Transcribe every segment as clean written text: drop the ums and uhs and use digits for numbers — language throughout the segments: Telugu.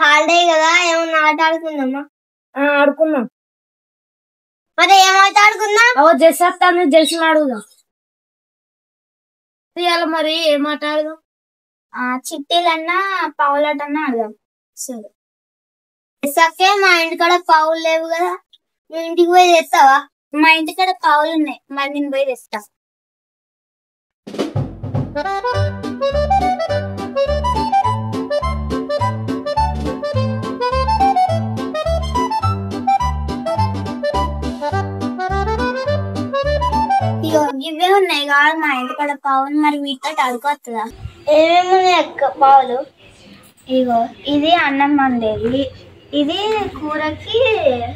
హాలిడే కదా, ఏమన్నా ఆట ఆడుకుందామా? ఆడుకుందాం. మరి ఏమాట ఆడుకుందాం? జెస్ వస్తాను, జెస్ అడుగుదాం. ఇవాళ మరి ఏం ఆట ఆడదాం? చిట్టీలన్నా పావులాటన్నా ఆడదాం. సరే, మా ఇంటికాడ పావులు లేవు కదా, నువ్వు ఇంటికి పోయి తెస్తావా? మా ఇంటికాడ పావులు ఉన్నాయి, మరి నేను పోయి తెస్తా. ఇవే ఉన్నాయి కాదు మా ఇంటికాడ పావులు, మరి వీటితో ఆడుకోవచ్చుదా? ఏమేమి ఉన్నాయి అక్క పావులు? ఇగో ఇది అన్నం వండేది, ఇది కూరకి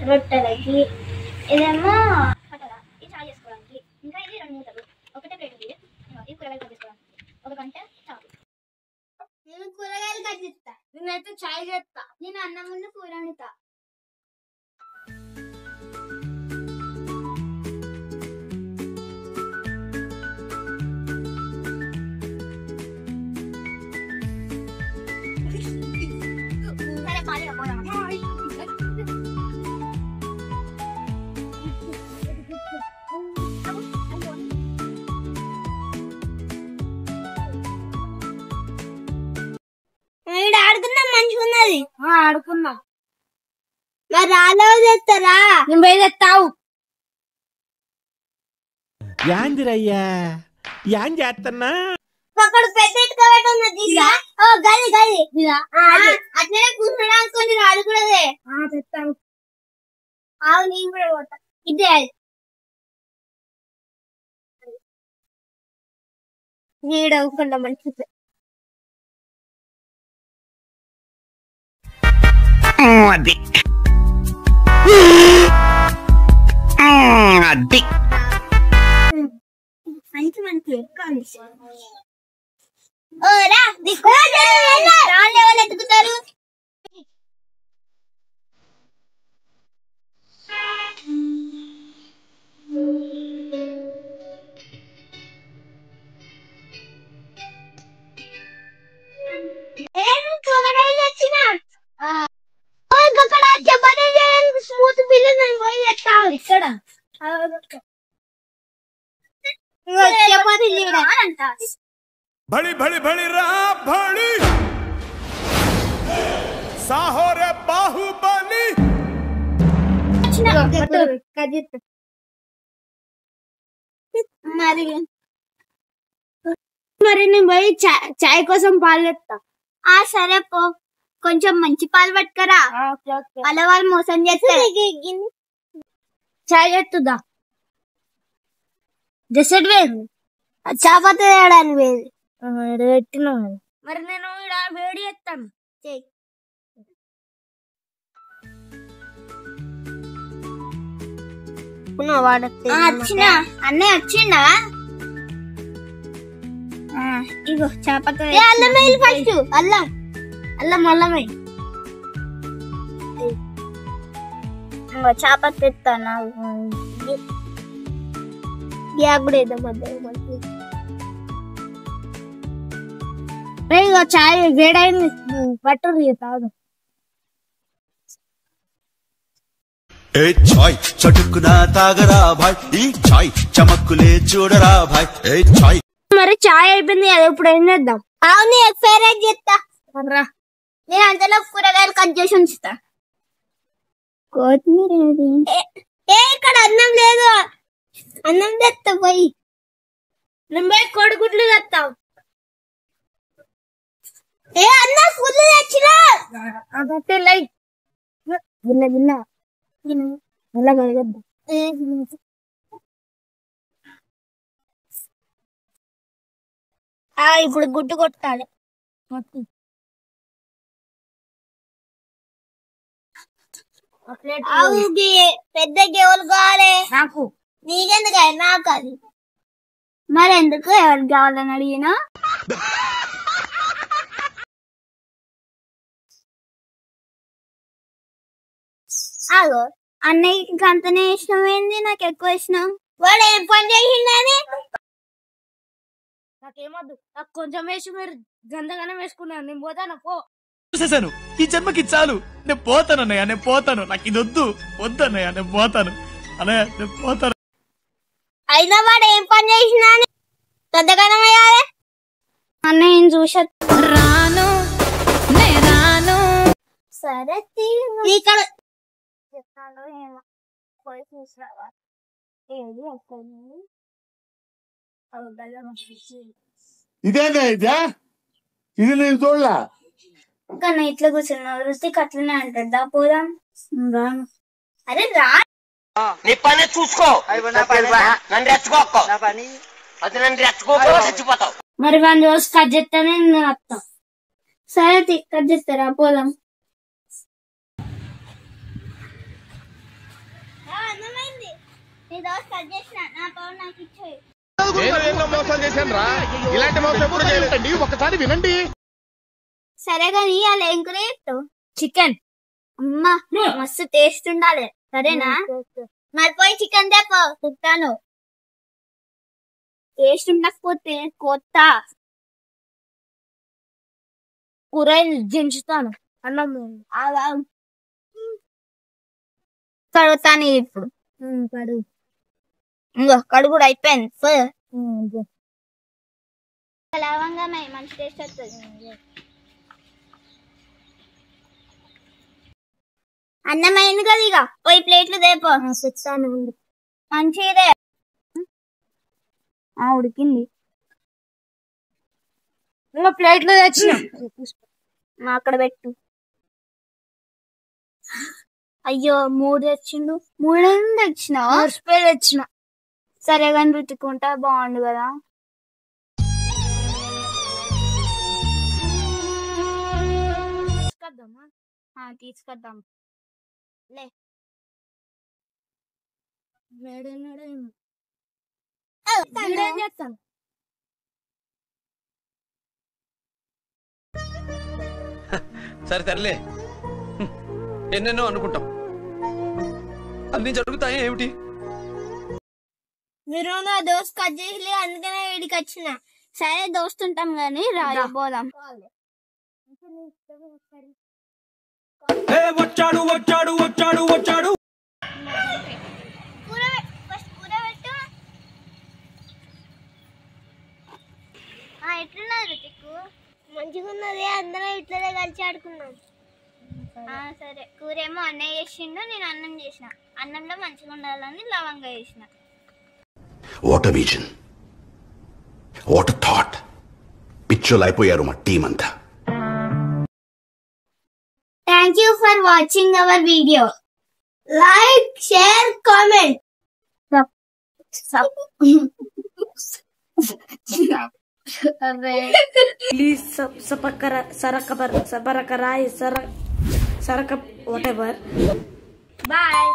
రొట్టెలకి, ఇదేమో ఇది చాయ్ చేసుకోవడానికి, ఇంకా ఇది 2 మూతలు, ఒకటే ప్లేట్ ఇది కూరగాయలు కట్ చేసుకోవడానికి, ఒక గంట చాలు. నేను కూరగాయలు కట్ చేస్తా, నేనైతే చాయ్ చేస్తా, నేను అన్నం ముందు కూర వండుతా. ఆడుకుందాం, మంచిగా ఉన్నది. ఆడుకుందాం. మరి రాలో చేస్తారా? నేను పోయి తెస్తావు. యాందిరయ్యా యాం చేస్తున్నా? అక్కడ పెద్ద ఇటుకబెట్టి ఉన్నది, గది గది అట్లనే కూర్చోడానికి కొన్ని రాదు కూడా తెస్తాను. నేను కూడా పోతా. ఇదే నీడవకుండా మంచిది. అది అది మంచి మంచి ఎత్తుకుతారు. స్మూత్ బిల్లు ఇక్కడ बड़ी बड़ी बड़ी रहा बड़ी साहो रे बाहुबली మరి నేను పోయి చాయ్ కోసం పాలు తెస్తా. సరే పో, కొంచెం మంచి పాలు పట్టుకరా, అలా వాళ్ళు మోసం చేస్తారు. చాయ్ చేస్తుందా? జసెట్ వేరు, చాపత్తి వేయడానికి వేరు పెట్టినా. మరి నేను వేడి చేస్తాను. వచ్చినా అన్నయ్య వచ్చిండా? ఇగో చాపత్తి అల్లం వేయాలి ఫస్ట్. అల్లం అల్లమే చాపత్తి తెస్తాను. గ్యాప్ కూడా వేద్దాం మధ్య. ఇగో చాయ్ వేడైంది, పట్టు తాగు. ఏ చాయ్ చటుక్కున తాగరా భాయ్, ఈ చాయ్ చమక్కులే చూడరా భాయ్. ఏ చాయ్ మరి చాయ్ అయిపోయింది కదా, ఇప్పుడు ఏం చేద్దాం? అవును, ఎక్స్పైర్ చేస్తా. నేను అంతలో కూరగాయలు కట్ చేసి ఉంచుతా. కొత్తిమీర ఇక్కడ అన్నం లేదు, అన్నం తెస్తా పోయి. నేను పోయి కోడిగుడ్లు తెస్తావు. అన్నం ఫుల్ తెచ్చినా ఇప్పుడు గుడ్డు కొట్టాలి. పెద్ద గేవులు కావాలి నాకు. నీకెందుకు? నాకు అది మరి ఎందుకు, ఎవరికి కావాలని అడిగినా. ఆగో, అన్నయ్యకి అంతనే ఇష్టం ఏంది, నాకు ఎక్కువ ఇష్టం. వాడు ఏం పని చేసిందని నాకేమొద్దు, నాకు కొంచెం వేసి మీరు గందగానే వేసుకున్నాను. నేను పోతాను పో. చూసేసాను, ఈ జన్మకి చాలు. నేను పోతాను అన్నయ్య, నేను పోతాను. నాకు ఇది వద్దన్నయ్య, నేను పోతాను అన్నయ్య, నేను పోతాను. అయినా వాడు ఏం పని చేసినా పెద్దగానే అయ్యాలి అన్నయ్య చూసా రాను సరే చెప్తాను ఏమో పోయి చూసిరావా ఏది ఎక్కడి ఇదేనా ఇదే ఇది నేను చూడలా కన్నా ఇట్లా కూర్చున్నావు రుచికి అట్లనే అంటాడు పోదాం రాను అరే రా నీ పని చూసుకో, నన్ను రెచ్చుకోకు, అది నన్ను రెచ్చుకోకు, చచ్చిపోతావు. మరి 1 రోజు కట్ చేస్తానే నేను వస్తా సరే కట్ చేస్తారా పోదాం అర్థమైంది నీ దోస్త్ కట్ చేసిన నా పవన్ నాకు ఇచ్చేయి మోసం చేశాను రా, ఇలాంటి మోసం ఎప్పుడు చేయలేదండి, ఒకసారి వినండి. సరే కానీ అలా ఏం కూర చెప్తావు చికెన్. అమ్మా మస్తు టేస్ట్ ఉండాలి సరేనా మరి పోయి చికెన్ తెపో తింటాను టేస్ట్ ఉండకపోతే కొత్త కూర దించుతాను అన్నం కడుగుతాను ఇప్పుడు కడుగు. ఇంకో కడుగుడు అయిపోయింది లవంగానే మంచి టేస్ట్ వస్తుంది అన్నం అయింది కదా ఇక పోయి ప్లేట్లు దేపో తెచ్చాను మంచిదే ఉడికింది ఇంకా ప్లేట్లు తెచ్చిన అక్కడ పెట్టు అయ్యో 3 తెచ్చిండు 3 తెచ్చిన స్ప్రేలు తెచ్చిన. సరే కానీ రుచుకుంటా బాగుండు కదా తీసుకొద్దాం లే చేస్తాను. సరే తరలే, ఎన్నెన్నో అనుకుంటాం, అన్ని జరుగుతాయి ఏమిటి? మీరు నా దోస్త్ కట్ చేసి అందుకనే వీడికి వచ్చిన సరే దోస్తుంటాం గాని రాజు పోదాం వచ్చాడు వచ్చాడు వచ్చాడు వచ్చాడు. ఎట్లున్నది రుచికు మంచిగా ఉన్నది అందరం ఇట్లనే కలిసి ఆడుకున్నాం సరే కూరేమో అన్నయ్య చేసిండు నేను అన్నం చేసిన అన్నంలో మంచిగా ఉండాలని లవంగా చేసిన what a vision, what a thought. పిచ్చోలు అయిపోయారు మా టీం అంతా. Thank you for watching our video. Like, share, comment. Please subscribe, whatever. Bye.